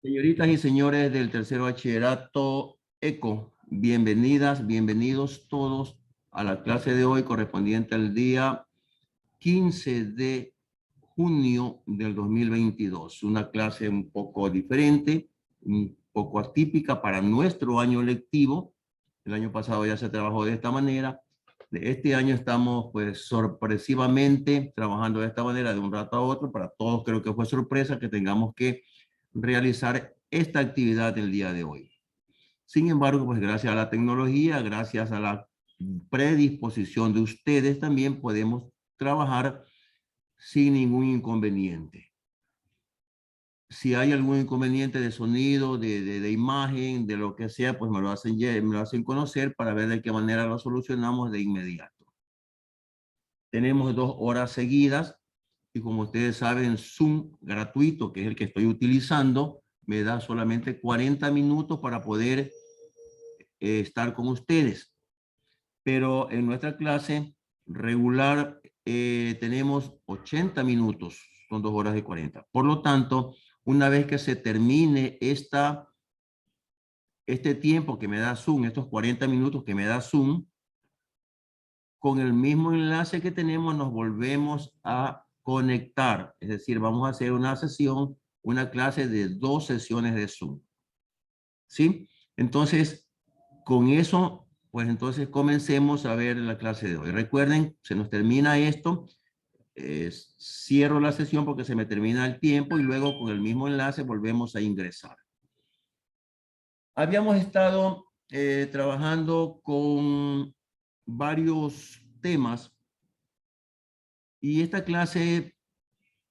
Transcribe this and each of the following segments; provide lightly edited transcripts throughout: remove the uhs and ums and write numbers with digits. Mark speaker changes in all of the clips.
Speaker 1: Señoritas y señores del tercer bachillerato ECO, bienvenidas, bienvenidos todos a la clase de hoy correspondiente al día 15 de junio del 2022. Una clase un poco diferente, un poco atípica para nuestro año lectivo. El año pasado ya se trabajó de esta manera. De este año estamos pues sorpresivamente trabajando de esta manera de un rato a otro. Para todos creo que fue sorpresa que tengamos que realizar esta actividad el día de hoy. Sin embargo, pues gracias a la tecnología, gracias a la predisposición de ustedes, también podemos trabajar sin ningún inconveniente. Si hay algún inconveniente de sonido, de imagen, de lo que sea, pues me lo hacen conocer para ver de qué manera lo solucionamos de inmediato. Tenemos 2 horas seguidas y como ustedes saben, Zoom gratuito, que es el que estoy utilizando, me da solamente 40 minutos para poder estar con ustedes. Pero en nuestra clase regular tenemos 80 minutos, son 2 horas y 40. Por lo tanto, una vez que se termine este tiempo que me da Zoom, estos 40 minutos que me da Zoom, con el mismo enlace que tenemos nos volvemos a conectar. Es decir, vamos a hacer una sesión, una clase de 2 sesiones de Zoom. ¿Sí? Entonces, con eso, pues entonces comencemos a ver la clase de hoy. Recuerden, se nos termina esto. Cierro la sesión porque se me termina el tiempo y luego con el mismo enlace volvemos a ingresar. Habíamos estado trabajando con varios temas y esta clase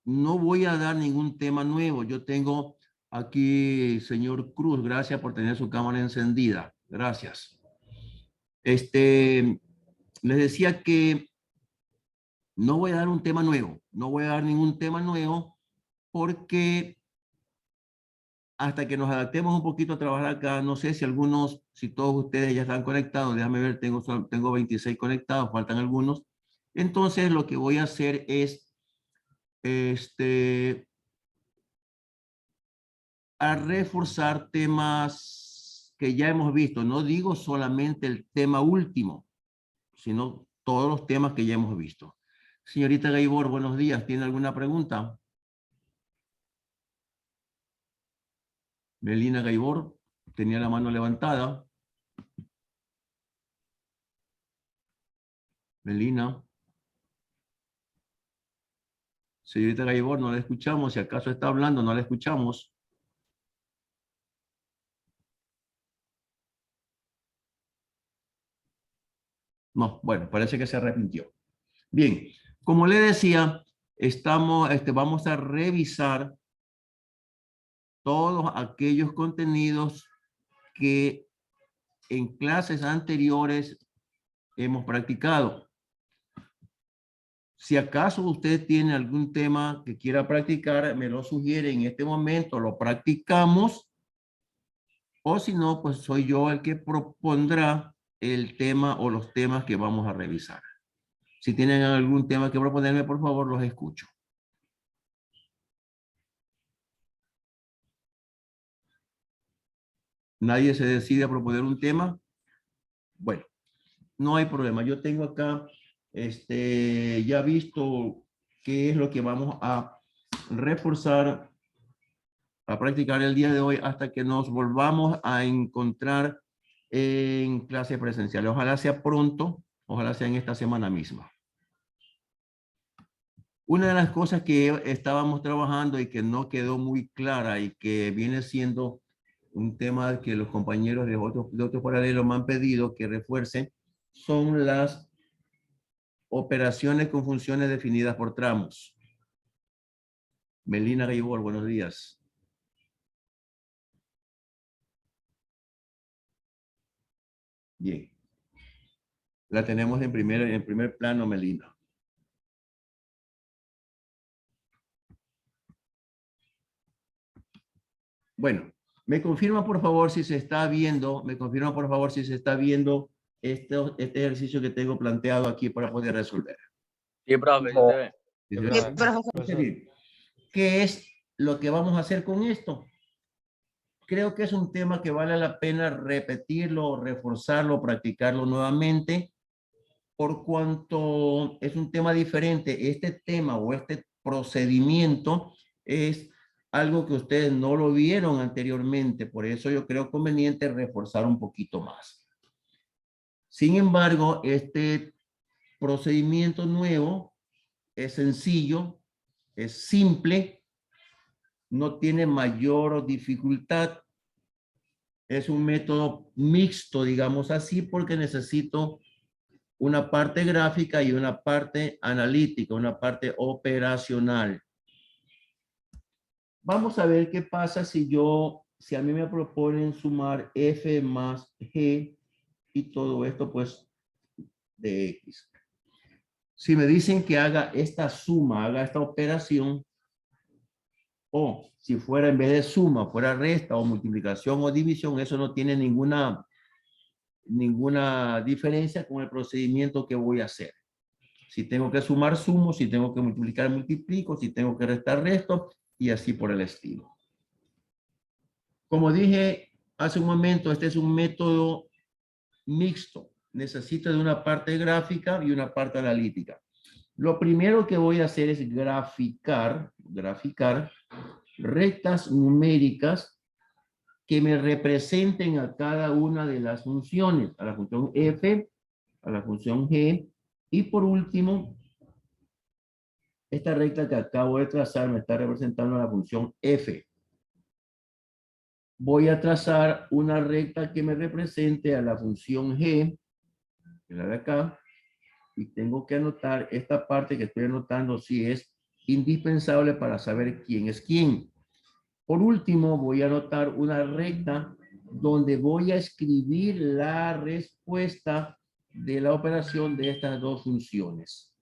Speaker 1: no voy a dar ningún tema nuevo. Yo tengo aquí, señor Cruz, gracias por tener su cámara encendida. Gracias. Les decía que no voy a dar un tema nuevo. No voy a dar ningún tema nuevo porque hasta que nos adaptemos un poquito a trabajar acá, no sé si algunos, si todos ustedes ya están conectados, déjame ver, tengo 26 conectados, faltan algunos. Entonces lo que voy a hacer es, a reforzar temas que ya hemos visto. No digo solamente el tema último, sino todos los temas que ya hemos visto. Señorita Gaibor, buenos días. ¿Tiene alguna pregunta? Melina Gaibor tenía la mano levantada. Melina. Señorita Gaibor, no la escuchamos. Si acaso está hablando, no la escuchamos. No, bueno, parece que se arrepintió. Bien, como le decía, vamos a revisar todos aquellos contenidos que en clases anteriores hemos practicado. Si acaso usted tiene algún tema que quiera practicar, me lo sugiere en este momento, lo practicamos. O si no, pues soy yo el que propondrá el tema o los temas que vamos a revisar. Si tienen algún tema que proponerme, por favor, los escucho. ¿Nadie se decide a proponer un tema? Bueno, no hay problema. Yo tengo acá, ya visto qué es lo que vamos a reforzar, a practicar el día de hoy hasta que nos volvamos a encontrar en clase presencial. Ojalá sea pronto, ojalá sea en esta semana misma. Una de las cosas que estábamos trabajando y que no quedó muy clara y que viene siendo un tema que los compañeros de otros paralelos me han pedido que refuerce son las operaciones con funciones definidas por tramos. Melina Gaibor, buenos días. Bien. La tenemos en primer plano, Melina. Bueno, me confirma por favor si se está viendo, este ejercicio que tengo planteado aquí para poder resolver.
Speaker 2: Sí, profe, sí se ve.
Speaker 1: ¿Qué es lo que vamos a hacer con esto? creo que es un tema que vale la pena repetirlo, reforzarlo, practicarlo nuevamente, por cuanto es un tema diferente. Este tema o este procedimiento es algo que ustedes no lo vieron anteriormente, por eso yo creo conveniente reforzar un poquito más. Sin embargo, este procedimiento nuevo es sencillo, es simple, no tiene mayor dificultad. Es un método mixto, digamos así, porque necesito una parte gráfica y una parte analítica, una parte operacional. Vamos a ver qué pasa si a mí me proponen sumar f más g y todo esto pues de x. Si me dicen que haga esta suma, haga esta operación, o si fuera en vez de suma, fuera resta o multiplicación o división, eso no tiene ninguna diferencia con el procedimiento que voy a hacer. Si tengo que sumar, sumo, si tengo que multiplicar, multiplico, si tengo que restar, resto, y así por el estilo. Como dije hace un momento, este es un método mixto. Necesito de una parte gráfica y una parte analítica. Lo primero que voy a hacer es graficar rectas numéricas que me representen a cada una de las funciones, a la función f, a la función g, y por último, esta recta que acabo de trazar me está representando la función f. Voy a trazar una recta que me represente a la función g, que es la de acá, y tengo que anotar esta parte que estoy anotando si es indispensable para saber quién es quién. Por último, voy a anotar una recta donde voy a escribir la respuesta de la operación de estas dos funciones.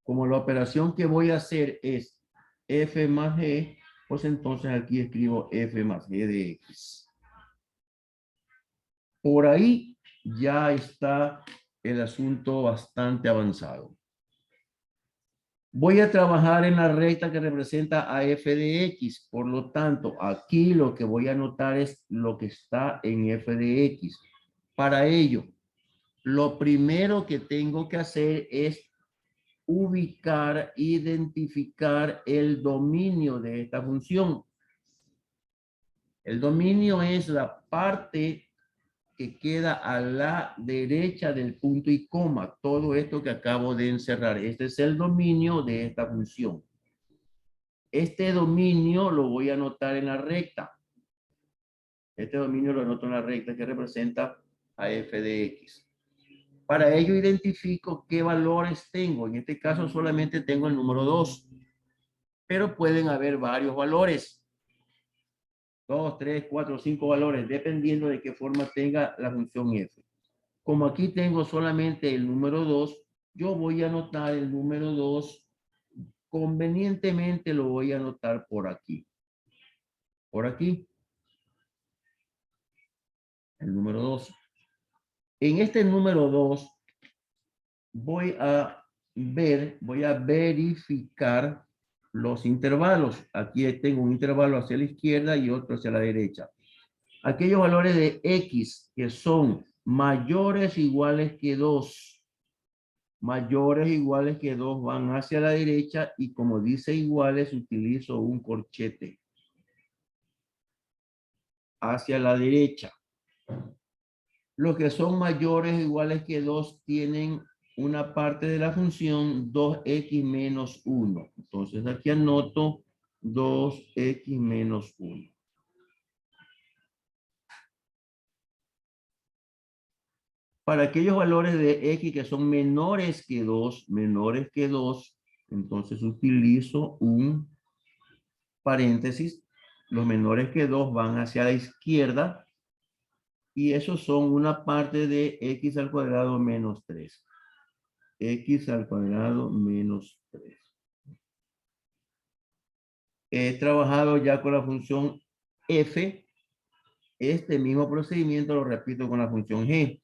Speaker 1: Como la operación que voy a hacer es f más g, pues entonces aquí escribo f más g de x. Por ahí ya está el asunto bastante avanzado. Voy a trabajar en la recta que representa a f de x. Por lo tanto, aquí lo que voy a anotar es lo que está en f de x. Para ello, lo primero que tengo que hacer es ubicar, identificar el dominio de esta función. El dominio es la parte que queda a la derecha del punto y coma. Todo esto que acabo de encerrar. Este es el dominio de esta función. Este dominio lo voy a anotar en la recta. Este dominio lo anoto en la recta que representa a f de x. Para ello identifico qué valores tengo. En este caso solamente tengo el número 2. Pero pueden haber varios valores. 2, 3, 4, 5 valores, dependiendo de qué forma tenga la función f. Como aquí tengo solamente el número 2, yo voy a anotar el número 2. Convenientemente lo voy a anotar por aquí. Por aquí. El número 2. En este número 2 voy a verificar los intervalos. Aquí tengo un intervalo hacia la izquierda y otro hacia la derecha. Aquellos valores de x que son mayores o iguales que 2. Mayores o iguales que 2 van hacia la derecha y como dice iguales utilizo un corchete hacia la derecha. Los que son mayores o iguales que 2 tienen una parte de la función 2x menos 1. Entonces aquí anoto 2x menos 1. Para aquellos valores de x que son menores que 2, entonces utilizo un paréntesis. Los menores que 2 van hacia la izquierda y esos son una parte de x al cuadrado menos 3. X al cuadrado menos 3. He trabajado ya con la función f. Este mismo procedimiento lo repito con la función g.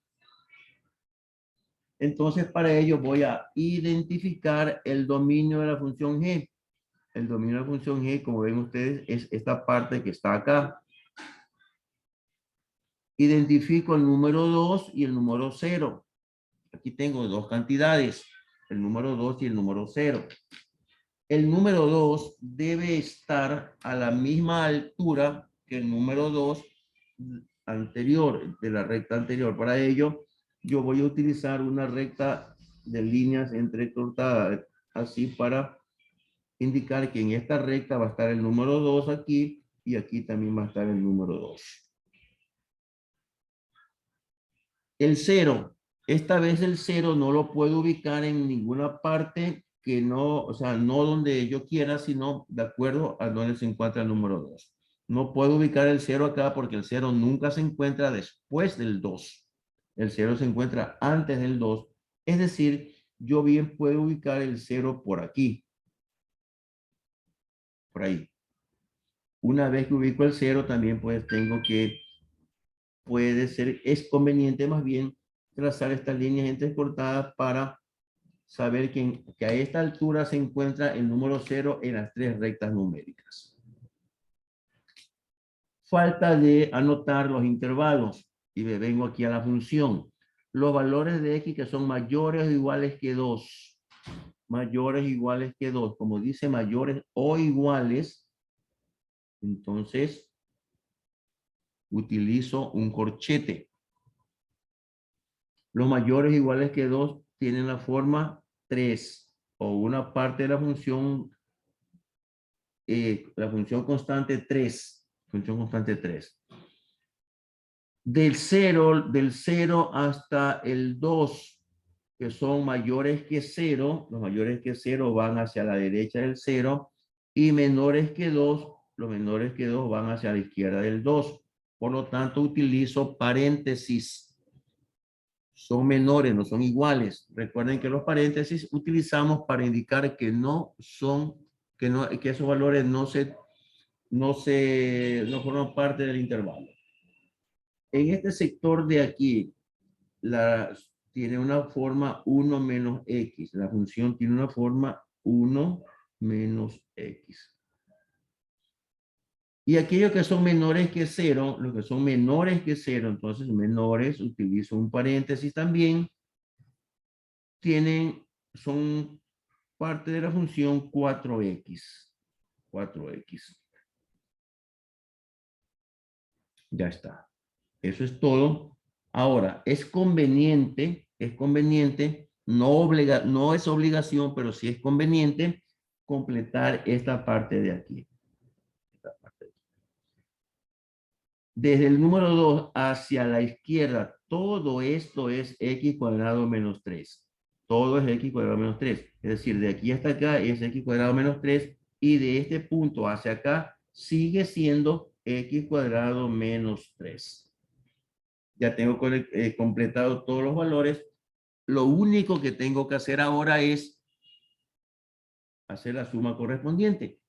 Speaker 1: Entonces, para ello voy a identificar el dominio de la función g. El dominio de la función g, como ven ustedes, es esta parte que está acá. Identifico el número 2 y el número 0. Aquí tengo dos cantidades, el número 2 y el número 0. El número 2 debe estar a la misma altura que el número 2 anterior, de la recta anterior. Para ello, yo voy a utilizar una recta de líneas entrecortadas, así para indicar que en esta recta va a estar el número 2 aquí y aquí también va a estar el número 2. El 0. Esta vez el 0 no lo puedo ubicar en ninguna parte que no, o sea, no donde yo quiera, sino de acuerdo a donde se encuentra el número 2. No puedo ubicar el 0 acá porque el 0 nunca se encuentra después del 2. El 0 se encuentra antes del 2. Es decir, yo bien puedo ubicar el 0 por aquí. Por ahí. Una vez que ubico el 0, también pues tengo que, puede ser, es conveniente más bien trazar estas líneas entrecortadas para saber que a esta altura se encuentra el número 0 en las tres rectas numéricas. Falta de anotar los intervalos y me vengo aquí a la función. Los valores de x que son mayores o iguales que 2. Mayores o iguales que 2. Como dice mayores o iguales, entonces utilizo un corchete. Los mayores o iguales que 2 tienen la forma 3 o una parte de la función constante 3. Función constante 3. Del 0 hasta el 2, que son mayores que 0, los mayores que 0 van hacia la derecha del 0 y menores que 2, los menores que 2 van hacia la izquierda del 2. Por lo tanto, utilizo paréntesis. Son menores, no son iguales. Recuerden que los paréntesis utilizamos para indicar que no son, que esos valores no forman parte del intervalo. En este sector de aquí, tiene una forma 1 menos x. La función tiene una forma 1 menos x. Y aquellos que son menores que 0, los que son menores que 0, entonces menores, utilizo un paréntesis también, son parte de la función 4x. 4x. Ya está. Eso es todo. Ahora, es conveniente, no es obligación, pero sí es conveniente completar esta parte de aquí. Desde el número 2 hacia la izquierda, todo esto es x cuadrado menos 3. Todo es x cuadrado menos 3. Es decir, de aquí hasta acá es x cuadrado menos 3 y de este punto hacia acá sigue siendo x cuadrado menos 3. Ya tengo completado todos los valores. Lo único que tengo que hacer ahora es hacer la suma correspondiente.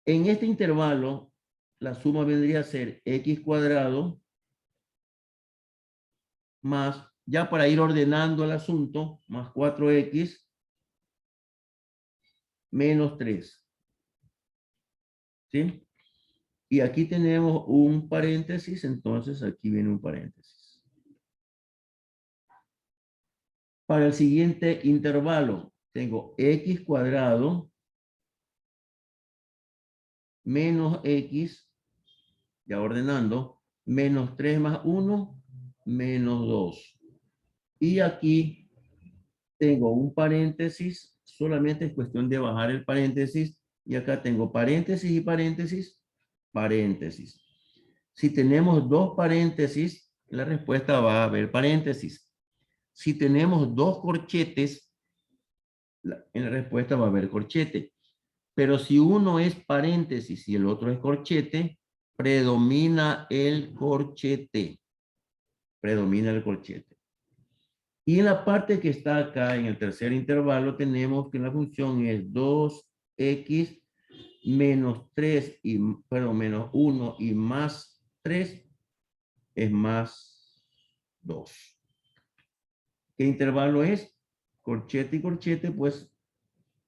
Speaker 1: En este intervalo, la suma vendría a ser x cuadrado más, ya para ir ordenando el asunto, más 4x menos 3. ¿Sí? Y aquí tenemos un paréntesis, entonces aquí viene un paréntesis. Para el siguiente intervalo, tengo x cuadrado menos x, ya ordenando, menos 3 más 1, menos 2. Y aquí tengo un paréntesis, solamente es cuestión de bajar el paréntesis, y acá tengo paréntesis y paréntesis, paréntesis. Si tenemos dos paréntesis, la respuesta va a haber paréntesis. Si tenemos dos corchetes, en la respuesta va a haber corchete. Pero si uno es paréntesis y el otro es corchete, predomina el corchete. Predomina el corchete. Y en la parte que está acá, en el tercer intervalo, tenemos que la función es 2x menos 3, menos 1 y más 3 es más 2. ¿Qué intervalo es? Corchete y corchete, pues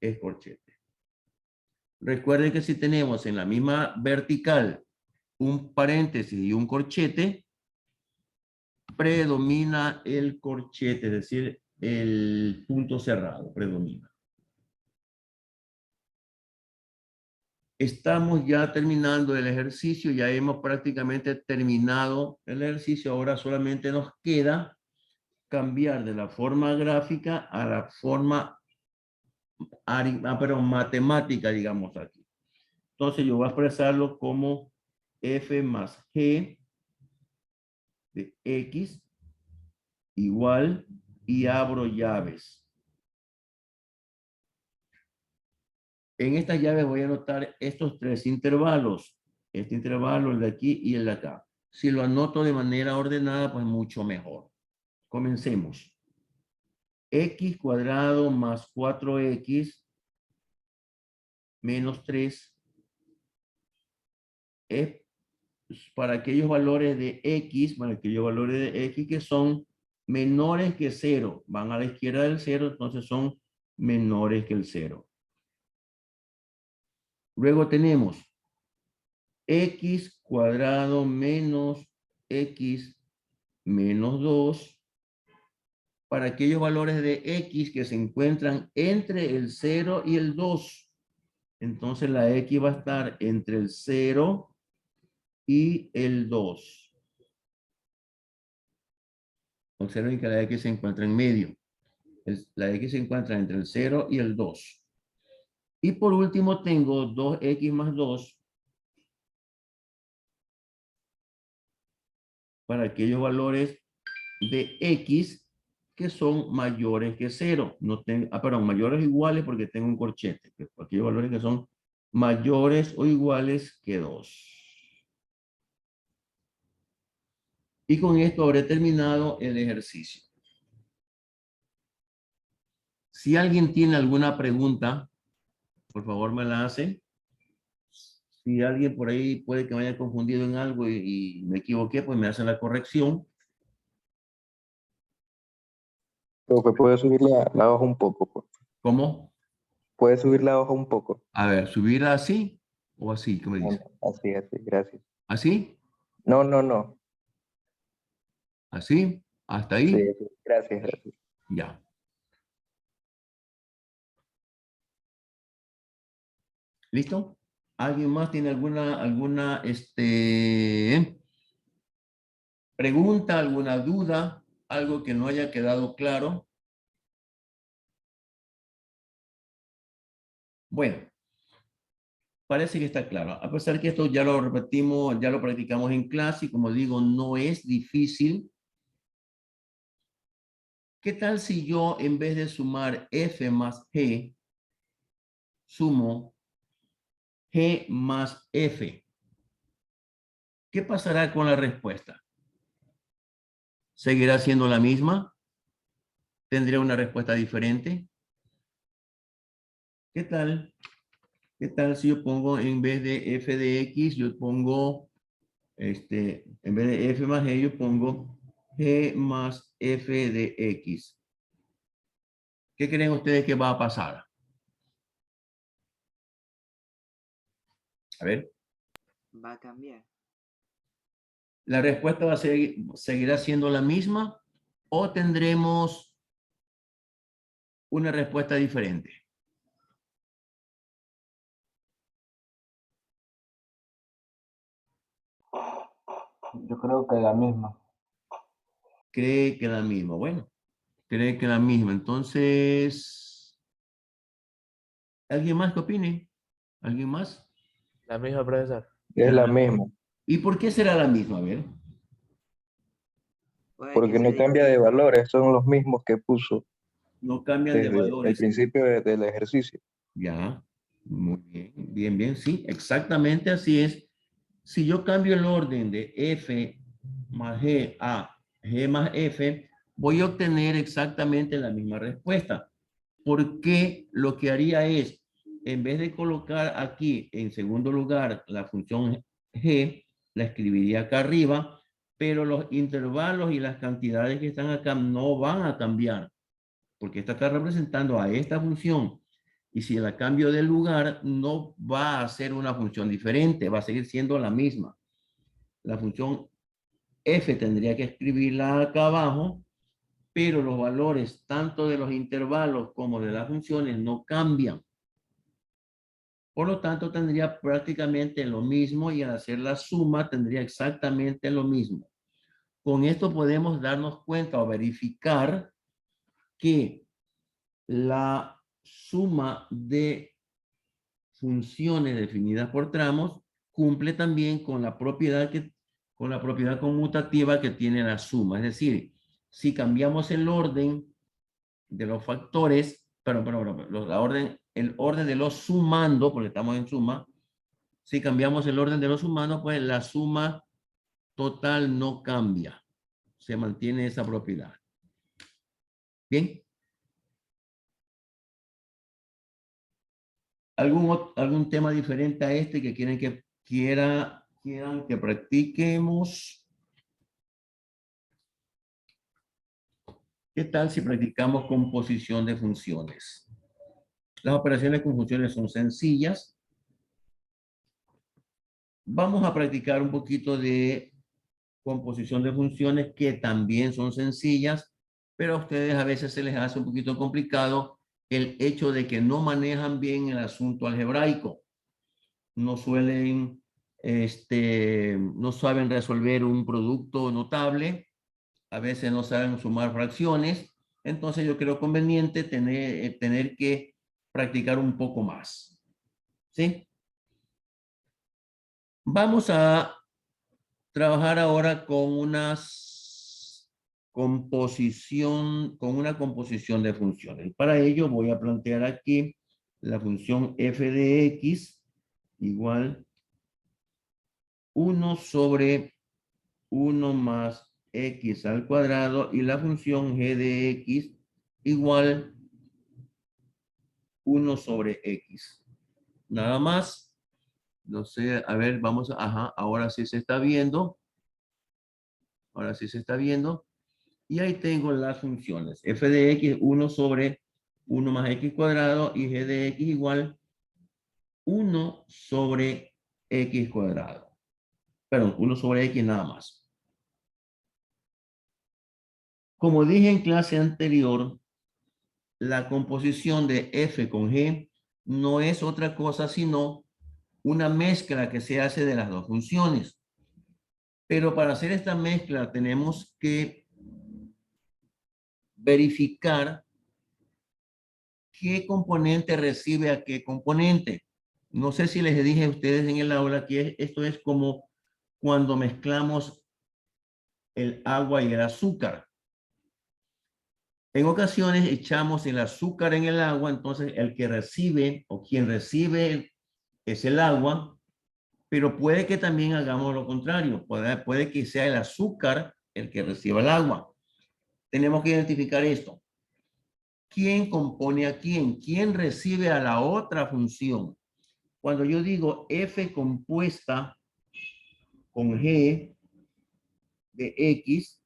Speaker 1: es corchete. Recuerden que si tenemos en la misma vertical un paréntesis y un corchete, predomina el corchete, es decir, el punto cerrado predomina. Estamos ya terminando el ejercicio, ya hemos prácticamente terminado el ejercicio, ahora solamente nos queda cambiar de la forma gráfica a la forma matemática, digamos aquí. Entonces yo voy a expresarlo como f más g de x igual y abro llaves. En estas llaves voy a anotar estos tres intervalos. Este intervalo, el de aquí y el de acá. Si lo anoto de manera ordenada, pues mucho mejor. Comencemos. X cuadrado más 4x menos 3 es para aquellos valores de x, para aquellos valores de x que son menores que 0. Van a la izquierda del 0, entonces son menores que el 0. Luego tenemos x cuadrado menos x menos 2 para aquellos valores de x que se encuentran entre el 0 y el 2. Entonces la x va a estar entre el 0 y el 2. Observen que la x se encuentra en medio. La x se encuentra entre el 0 y el 2. Y por último tengo 2x más 2 para aquellos valores de x que son mayores que 0. No tengo, perdón, mayores o iguales porque tengo un corchete. Aquellos valores que son mayores o iguales que 2. Y con esto habré terminado el ejercicio. Si alguien tiene alguna pregunta, por favor me la hace. Si alguien por ahí puede que me haya confundido en algo y me equivoqué, pues me hace la corrección.
Speaker 3: Profe, ¿puede subir la hoja un poco? Por favor?
Speaker 1: ¿Cómo?
Speaker 3: ¿Puede subir la hoja un poco?
Speaker 1: A ver, ¿subirla así o así? ¿Qué me
Speaker 3: No,
Speaker 1: dice?
Speaker 3: no, así, gracias.
Speaker 1: ¿Así?
Speaker 3: No, no, no.
Speaker 1: ¿Así? ¿Hasta
Speaker 3: Sí,
Speaker 1: ahí?
Speaker 3: sí, gracias.
Speaker 1: Ya. ¿Listo? ¿Alguien más tiene alguna pregunta, alguna duda, algo que no haya quedado claro? Bueno, parece que está claro. A pesar que esto ya lo repetimos, ya lo practicamos en clase y como digo, no es difícil. ¿Qué tal si yo en vez de sumar f más g, sumo g más f? ¿Qué pasará con la respuesta? ¿Seguirá siendo la misma? ¿Tendría una respuesta diferente? ¿Qué tal? ¿Qué tal si yo pongo en vez de f de x, yo pongo, en vez de f más g, yo pongo g más f de x? ¿Qué creen ustedes que va a pasar? A ver.
Speaker 4: Va a cambiar.
Speaker 1: ¿La respuesta va a seguirá siendo la misma o tendremos una respuesta diferente?
Speaker 5: Yo creo que la misma.
Speaker 1: Cree que la misma. Bueno, cree que la misma. Entonces, ¿alguien más que opine? ¿Alguien más?
Speaker 2: La misma, profesor.
Speaker 3: Es la misma,
Speaker 1: ¿Y por qué será la misma? A ver.
Speaker 4: Puede que
Speaker 3: porque no
Speaker 4: sea
Speaker 3: cambia de
Speaker 4: distinta.
Speaker 3: valores, son los mismos que puso
Speaker 1: No cambian de
Speaker 3: desde el
Speaker 1: valores.
Speaker 3: principio del ejercicio.
Speaker 1: Ya, muy bien, bien, bien, sí, exactamente así es. Si yo cambio el orden de f más g a g más f, voy a obtener exactamente la misma respuesta. Porque lo que haría es, en vez de colocar aquí en segundo lugar la función g, la escribiría acá arriba, pero los intervalos y las cantidades que están acá no van a cambiar, porque esta está representando a esta función. Y si la cambio de lugar, no va a ser una función diferente, va a seguir siendo la misma. La función f tendría que escribirla acá abajo, pero los valores tanto de los intervalos como de las funciones no cambian. Por lo tanto, tendría prácticamente lo mismo y al hacer la suma tendría exactamente lo mismo. Con esto podemos darnos cuenta o verificar que la suma de funciones definidas por tramos cumple también con la propiedad conmutativa que tiene la suma. Es decir, si cambiamos el orden de los factores, el orden de los sumando, porque estamos en suma, si cambiamos el orden de los sumandos, pues la suma total no cambia. Se mantiene esa propiedad. Bien. ¿Algún tema diferente a este que quieran que practiquemos? ¿Qué tal si practicamos composición de funciones? Las operaciones con funciones son sencillas. Vamos a practicar un poquito de composición de funciones que también son sencillas, pero a ustedes a veces se les hace un poquito complicado el hecho de que no manejan bien el asunto algebraico. No suelen, no saben resolver un producto notable, a veces no saben sumar fracciones, entonces yo creo conveniente tener que practicar un poco más. ¿Sí? Vamos a trabajar ahora con una composición de funciones. Para ello voy a plantear aquí la función f de x igual 1 sobre 1 más x al cuadrado y la función g de x igual 1 sobre x. Nada más. No sé, a ver, ahora sí se está viendo. Ahora sí se está viendo. Y ahí tengo las funciones. F de x 1 sobre 1 más x cuadrado y g de x igual 1 sobre x cuadrado. Perdón, 1 sobre x nada más. Como dije en clase anterior, la composición de f con g no es otra cosa sino una mezcla que se hace de las dos funciones. Pero para hacer esta mezcla tenemos que verificar qué componente recibe a qué componente. No sé si les dije a ustedes en el aula que esto es como cuando mezclamos el agua y el azúcar. En ocasiones echamos el azúcar en el agua, entonces el que recibe o quien recibe es el agua, pero puede que también hagamos lo contrario. Puede que sea el azúcar el que reciba el agua. Tenemos que identificar esto. ¿Quién compone a quién? ¿Quién recibe a la otra función? Cuando yo digo f compuesta con g de x,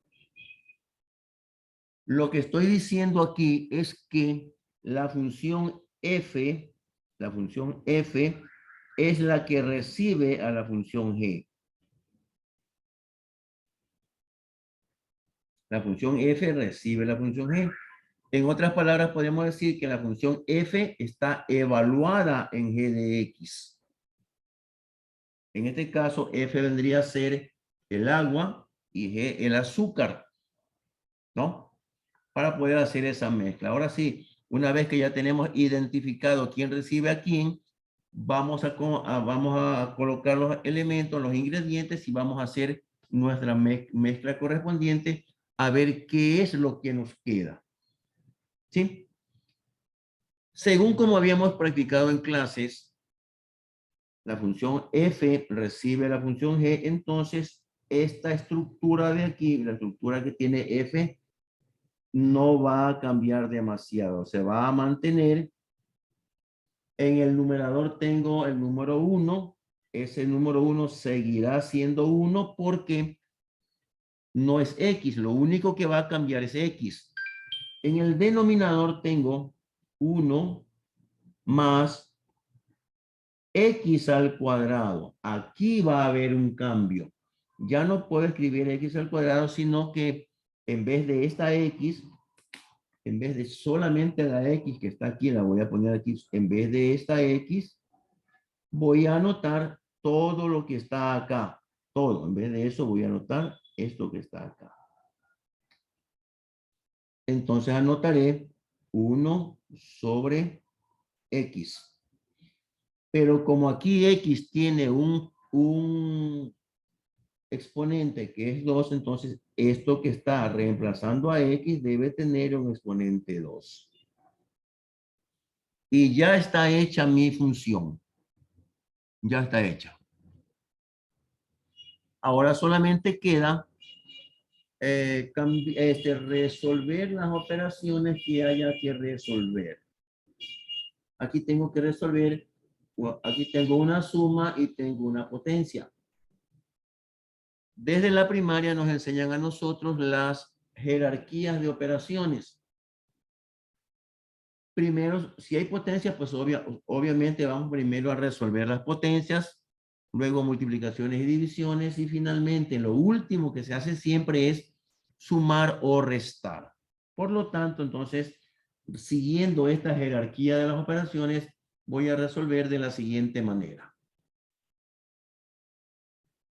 Speaker 1: lo que estoy diciendo aquí es que la función f es la que recibe a la función g. La función f recibe la función g. En otras palabras, podemos decir que la función f está evaluada en g de x. En este caso, f vendría a ser el agua y g el azúcar, ¿no? Para poder hacer esa mezcla. Ahora sí, una vez que ya tenemos identificado quién recibe a quién, vamos a colocar los elementos, los ingredientes y vamos a hacer nuestra mezcla correspondiente a ver qué es lo que nos queda. ¿Sí? Según como habíamos practicado en clases, la función f recibe la función g, entonces esta estructura de aquí, la estructura que tiene f, no va a cambiar demasiado, se va a mantener. En el numerador tengo el número 1, ese número 1 seguirá siendo 1 porque no es x, lo único que va a cambiar es x. En el denominador tengo 1 más x al cuadrado. Aquí va a haber un cambio. ya no puedo escribir x al cuadrado, sino que en vez de esta x, en vez de solamente la x que está aquí, la voy a poner aquí, en vez de esta x, voy a anotar todo lo que está acá. Todo. En vez de eso voy a anotar esto que está acá. Entonces anotaré 1 sobre x. Pero como aquí x tiene un exponente que es 2, entonces esto que está reemplazando a x debe tener un exponente 2. Y ya está hecha mi función. Ya está hecha. Ahora solamente queda resolver las operaciones que haya que resolver. Aquí tengo que resolver, aquí tengo una suma y tengo una potencia. Desde la primaria nos enseñan a nosotros las jerarquías de operaciones. Primero, si hay potencias, pues obviamente vamos primero a resolver las potencias, luego multiplicaciones y divisiones, y finalmente lo último que se hace siempre es sumar o restar. Por lo tanto, entonces, siguiendo esta jerarquía de las operaciones, voy a resolver de la siguiente manera.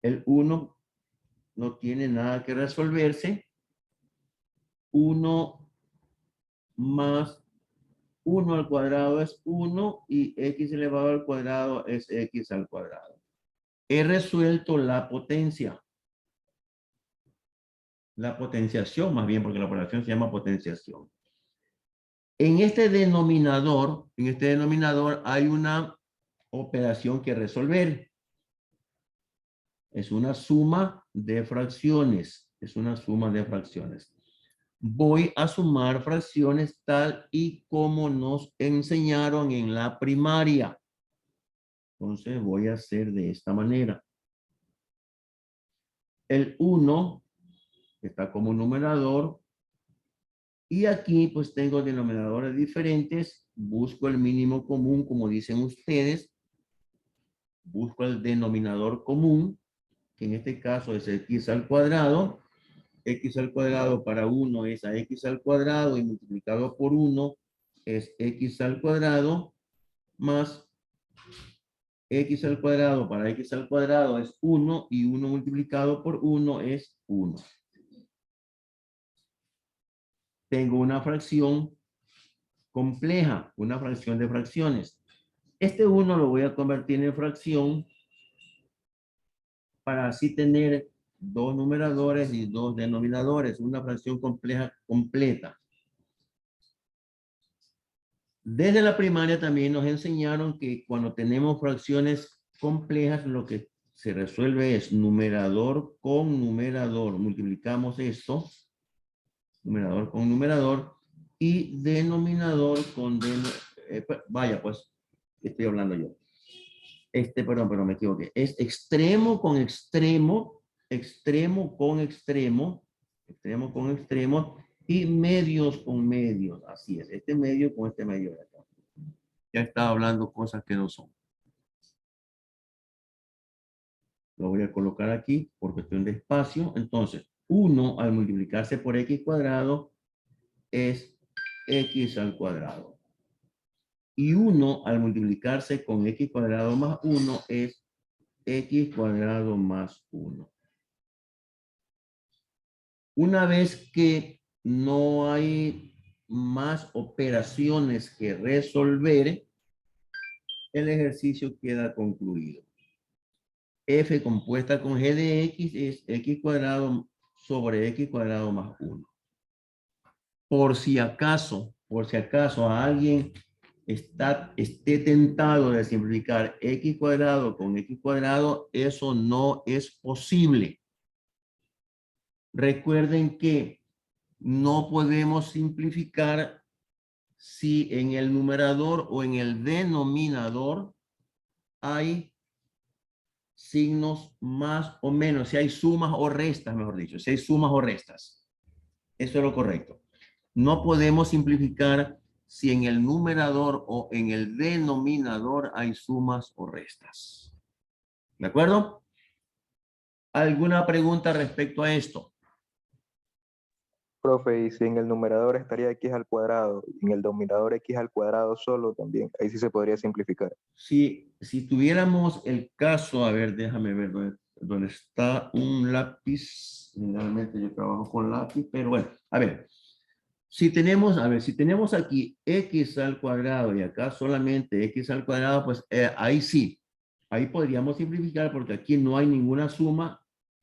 Speaker 1: El 1 no tiene nada que resolverse. 1 más 1 al cuadrado es 1 y x elevado al cuadrado es x al cuadrado. He resuelto la potencia. La potenciación, más bien, porque la operación se llama potenciación. En este denominador hay una operación que resolver. Es una suma de fracciones. Es una suma de fracciones. Voy a sumar fracciones tal y como nos enseñaron en la primaria. Entonces voy a hacer de esta manera. El 1 está como numerador. Y aquí pues tengo denominadores diferentes. Busco el mínimo común, como dicen ustedes. Busco el denominador común, que en este caso es x al cuadrado. X al cuadrado para 1 es a x al cuadrado y multiplicado por 1 es x al cuadrado más x al cuadrado para x al cuadrado es 1 y 1 multiplicado por 1 es 1. Tengo una fracción compleja, una fracción de fracciones. Este 1 lo voy a convertir en fracción para así tener dos numeradores y dos denominadores, una fracción compleja completa. Desde la primaria también nos enseñaron que cuando tenemos fracciones complejas, lo que se resuelve es numerador con numerador. Multiplicamos esto, numerador con numerador, y denominador con denominador. Vaya, pues, estoy hablando yo. Perdón, me equivoqué. Es extremo con extremo, extremo con extremo, extremo con extremo, y medios con medios. Así es, este medio con este medio de acá. Ya está hablando cosas que no son. Lo voy a colocar aquí por cuestión de espacio. Entonces, 1 al multiplicarse por x cuadrado es x al cuadrado. Y 1 al multiplicarse con x cuadrado más 1 es x cuadrado más 1. Una vez que no hay más operaciones que resolver, el ejercicio queda concluido. F compuesta con g de x es x cuadrado sobre x cuadrado más 1. Por si acaso a alguien esté tentado de simplificar x cuadrado con x cuadrado, eso no es posible. Recuerden que no podemos simplificar si en el numerador o en el denominador hay signos más o menos, si hay sumas o restas, mejor dicho, si hay sumas o restas. Eso es lo correcto. No podemos simplificar si en el numerador o en el denominador hay sumas o restas. ¿De acuerdo? ¿Alguna pregunta respecto a esto?
Speaker 3: Profe, y si en el numerador estaría x al cuadrado y en el denominador x al cuadrado solo también, ahí sí se podría simplificar.
Speaker 1: Si tuviéramos el caso, a ver, déjame ver dónde está un lápiz. Generalmente yo trabajo con lápiz, pero bueno, a ver. Si tenemos aquí x al cuadrado y acá solamente x al cuadrado, pues ahí sí. Ahí podríamos simplificar porque aquí no hay ninguna suma.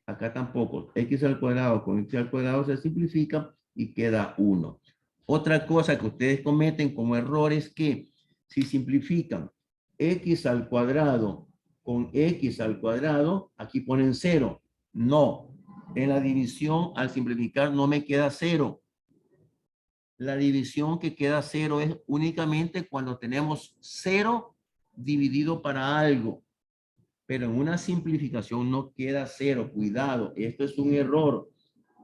Speaker 1: Acá tampoco. X al cuadrado con x al cuadrado se simplifica y queda 1. Otra cosa que ustedes cometen como error es que si simplifican x al cuadrado con x al cuadrado, aquí ponen 0. No. En la división, al simplificar, no me queda 0. La división que queda 0 es únicamente cuando tenemos 0 dividido para algo. Pero en una simplificación no queda 0. Cuidado, esto es un error.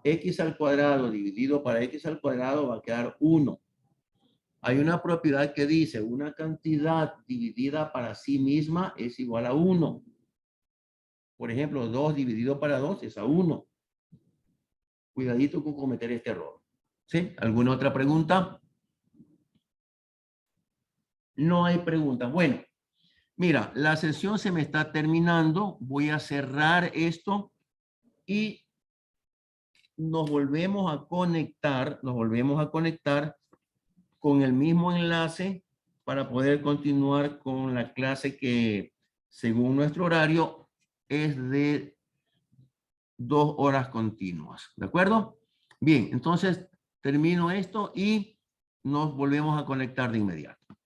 Speaker 1: X al cuadrado dividido para x al cuadrado va a quedar 1. Hay una propiedad que dice una cantidad dividida para sí misma es igual a 1. Por ejemplo, 2 dividido para 2 es a 1. Cuidadito con cometer este error. ¿Sí? ¿Alguna otra pregunta? No hay preguntas. Bueno, mira, la sesión se me está terminando. Voy a cerrar esto y nos volvemos a conectar con el mismo enlace para poder continuar con la clase que, según nuestro horario, es de 2 horas continuas. ¿De acuerdo? Bien, entonces termino esto y nos volvemos a conectar de inmediato.